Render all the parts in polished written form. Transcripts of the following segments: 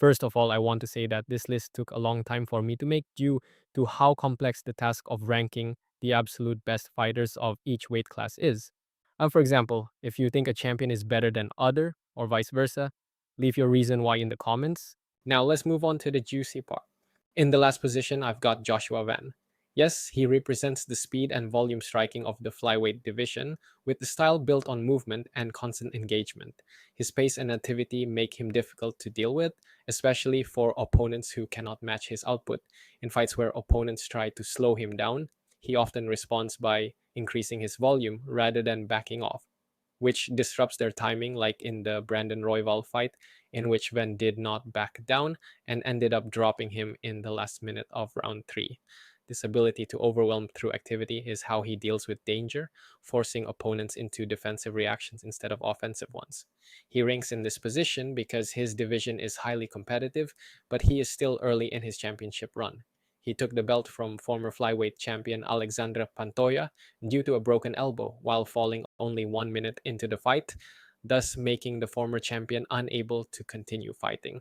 First of all, I want to say that this list took a long time for me to make due to how complex the task of ranking the absolute best fighters of each weight class is. For example, if you think a champion is better than other or vice versa, leave your reason why in the comments. Now let's move on to the juicy part. In the last position, I've got Joshua Van. Yes, he represents the speed and volume striking of the flyweight division, with the style built on movement and constant engagement. His pace and activity make him difficult to deal with, especially for opponents who cannot match his output. In fights where opponents try to slow him down, he often responds by increasing his volume rather than backing off, which disrupts their timing, like in the Brandon Royval fight, in which Ven did not back down and ended up dropping him in the last minute of round 3. This ability to overwhelm through activity is how he deals with danger, forcing opponents into defensive reactions instead of offensive ones. He ranks in this position because his division is highly competitive, but he is still early in his championship run. He took the belt from former flyweight champion Alexandra Pantoja due to a broken elbow while falling only 1 minute into the fight, thus making the former champion unable to continue fighting.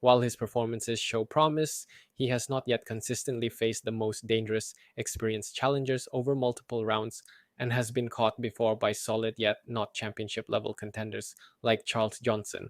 While his performances show promise, he has not yet consistently faced the most dangerous, experienced challengers over multiple rounds and has been caught before by solid yet not championship level contenders like Charles Johnson.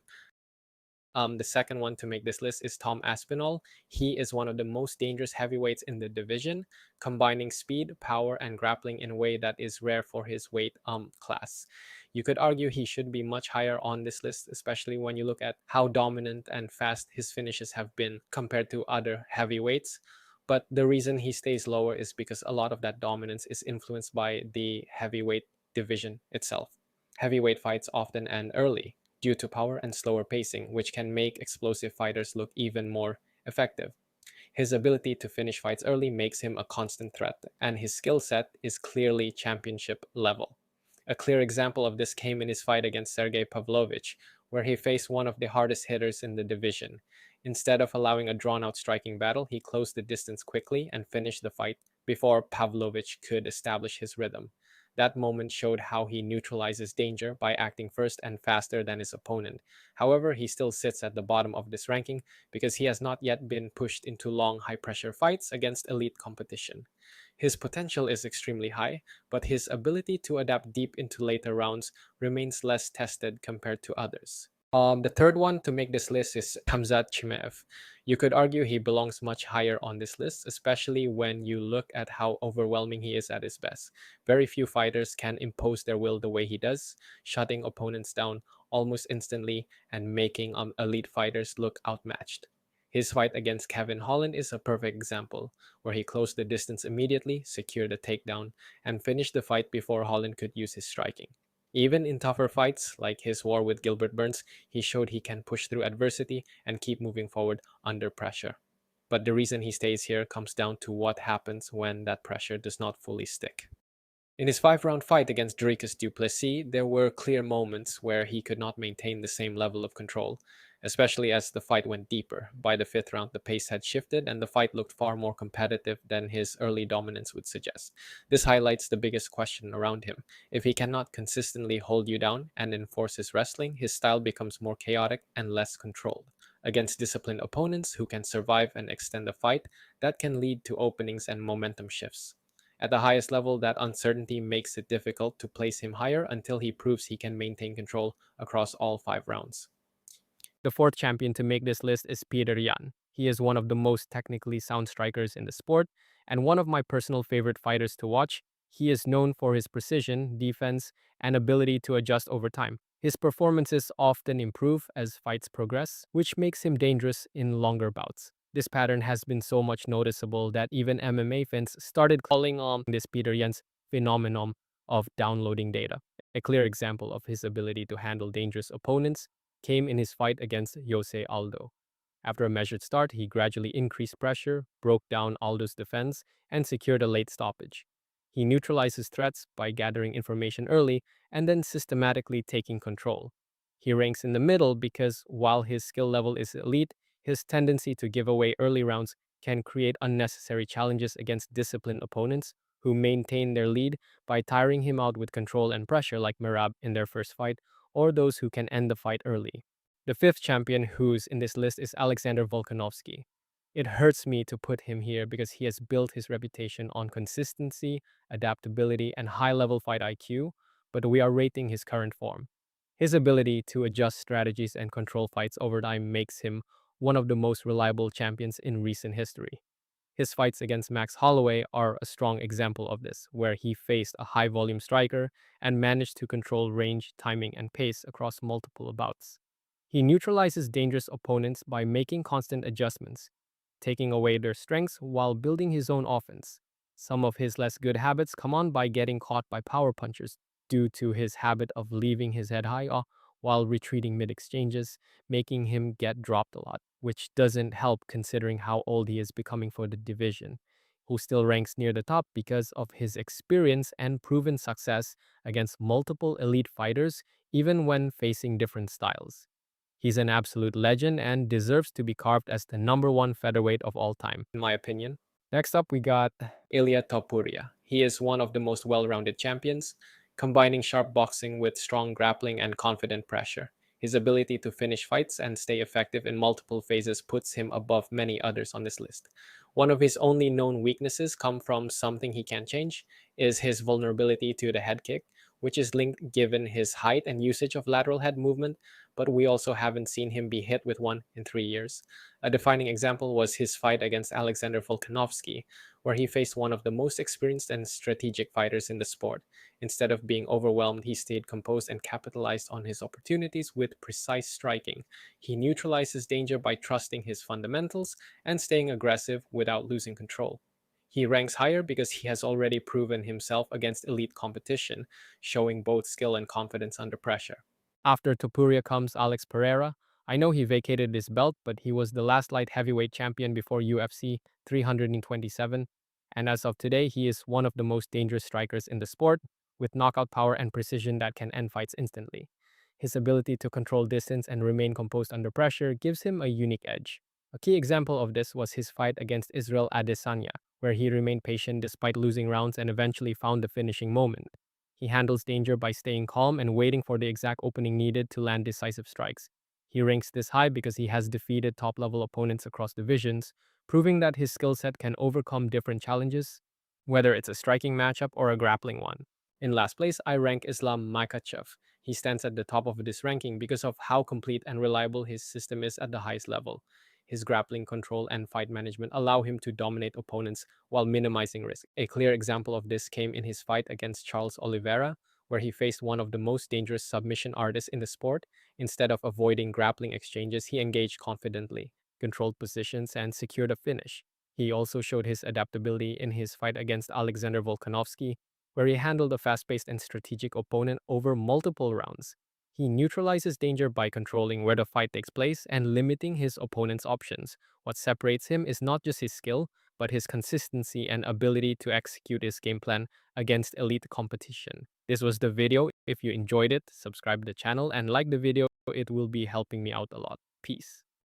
The second one to make this list is Tom Aspinall. He is one of the most dangerous heavyweights in the division, combining speed, power, and grappling in a way that is rare for his weight class. You could argue he should be much higher on this list, especially when you look at how dominant and fast his finishes have been compared to other heavyweights. But the reason he stays lower is because a lot of that dominance is influenced by the heavyweight division itself. Heavyweight fights often end early due to power and slower pacing, which can make explosive fighters look even more effective. His ability to finish fights early makes him a constant threat, and his skill set is clearly championship level. A clear example of this came in his fight against Sergey Pavlovich, where he faced one of the hardest hitters in the division. Instead of allowing a drawn out striking battle, he closed the distance quickly and finished the fight before Pavlovich could establish his rhythm. That moment showed how he neutralizes danger by acting first and faster than his opponent. However, he still sits at the bottom of this ranking because he has not yet been pushed into long, high pressure fights against elite competition. His potential is extremely high, but his ability to adapt deep into later rounds remains less tested compared to others. The third one to make this list is Khamzat Chimaev. You could argue he belongs much higher on this list, especially when you look at how overwhelming he is at his best. Very few fighters can impose their will the way he does, shutting opponents down almost instantly and making elite fighters look outmatched. His fight against Kevin Holland is a perfect example, where he closed the distance immediately, secured a takedown, and finished the fight before Holland could use his striking. Even in tougher fights, like his war with Gilbert Burns, he showed he can push through adversity and keep moving forward under pressure. But the reason he stays here comes down to what happens when that pressure does not fully stick. In his 5 round fight against Dricus du Plessis, there were clear moments where he could not maintain the same level of control, especially as the fight went deeper. By the 5th round, the pace had shifted and the fight looked far more competitive than his early dominance would suggest. This highlights the biggest question around him. If he cannot consistently hold you down and enforce his wrestling, his style becomes more chaotic and less controlled. Against disciplined opponents who can survive and extend the fight, that can lead to openings and momentum shifts. At the highest level, that uncertainty makes it difficult to place him higher until he proves he can maintain control across all 5 rounds. The fourth champion to make this list is Petr Yan. He is one of the most technically sound strikers in the sport and one of my personal favorite fighters to watch. He is known for his precision, defense, and ability to adjust over time. His performances often improve as fights progress, which makes him dangerous in longer bouts. This pattern has been so much noticeable that even MMA fans started calling on this Petr Yan's phenomenon of downloading data. A clear example of his ability to handle dangerous opponents came in his fight against Jose Aldo. After a measured start, he gradually increased pressure, broke down Aldo's defense, and secured a late stoppage. He neutralized his threats by gathering information early and then systematically taking control. He ranks in the middle because while his skill level is elite, his tendency to give away early rounds can create unnecessary challenges against disciplined opponents who maintain their lead by tiring him out with control and pressure like Merab in their first fight or those who can end the fight early. The fifth champion who's in this list is Alexander Volkanovski. It hurts me to put him here because he has built his reputation on consistency, adaptability, and high level fight IQ, but we are rating his current form. His ability to adjust strategies and control fights over time makes him one of the most reliable champions in recent history. His fights against Max Holloway are a strong example of this, where he faced a high volume striker and managed to control range, timing, and pace across multiple bouts. He neutralizes dangerous opponents by making constant adjustments, taking away their strengths while building his own offense. Some of his less good habits come on by getting caught by power punchers due to his habit of leaving his head high while retreating mid exchanges, making him get dropped a lot, which doesn't help considering how old he is becoming for the division, who still ranks near the top because of his experience and proven success against multiple elite fighters, even when facing different styles. He's an absolute legend and deserves to be carved as the number one featherweight of all time, in my opinion. Next up, we got Ilia Topuria. He is one of the most well rounded champions, combining sharp boxing with strong grappling and confident pressure. His ability to finish fights and stay effective in multiple phases puts him above many others on this list. One of his only known weaknesses come from something he can change is his vulnerability to the head kick, which is linked given his height and usage of lateral head movement, but we also haven't seen him be hit with one in 3 years. A defining example was his fight against Alexander Volkanovski, where he faced one of the most experienced and strategic fighters in the sport. Instead of being overwhelmed, he stayed composed and capitalized on his opportunities with precise striking. He neutralizes danger by trusting his fundamentals and staying aggressive without losing control. He ranks higher because he has already proven himself against elite competition, showing both skill and confidence under pressure. After Topuria comes Alex Pereira. I know he vacated this belt, but he was the last light heavyweight champion before UFC 327, and as of today, he is one of the most dangerous strikers in the sport, with knockout power and precision that can end fights instantly. His ability to control distance and remain composed under pressure gives him a unique edge. A key example of this was his fight against Israel Adesanya, where he remained patient despite losing rounds and eventually found the finishing moment. He handles danger by staying calm and waiting for the exact opening needed to land decisive strikes. He ranks this high because he has defeated top level opponents across divisions, proving that his skill set can overcome different challenges, whether it's a striking matchup or a grappling one. In last place, I rank Islam Makhachev. He stands at the top of this ranking because of how complete and reliable his system is at the highest level. His grappling control and fight management allow him to dominate opponents while minimizing risk. A clear example of this came in his fight against Charles Oliveira, where he faced one of the most dangerous submission artists in the sport. Instead of avoiding grappling exchanges, he engaged confidently, controlled positions, and secured a finish. He also showed his adaptability in his fight against Alexander Volkanovski, where he handled a fast paced and strategic opponent over multiple rounds. He neutralizes danger by controlling where the fight takes place and limiting his opponent's options. What separates him is not just his skill, but his consistency and ability to execute his game plan against elite competition. This was the video. If you enjoyed it, subscribe to the channel and like the video. It will be helping me out a lot. Peace.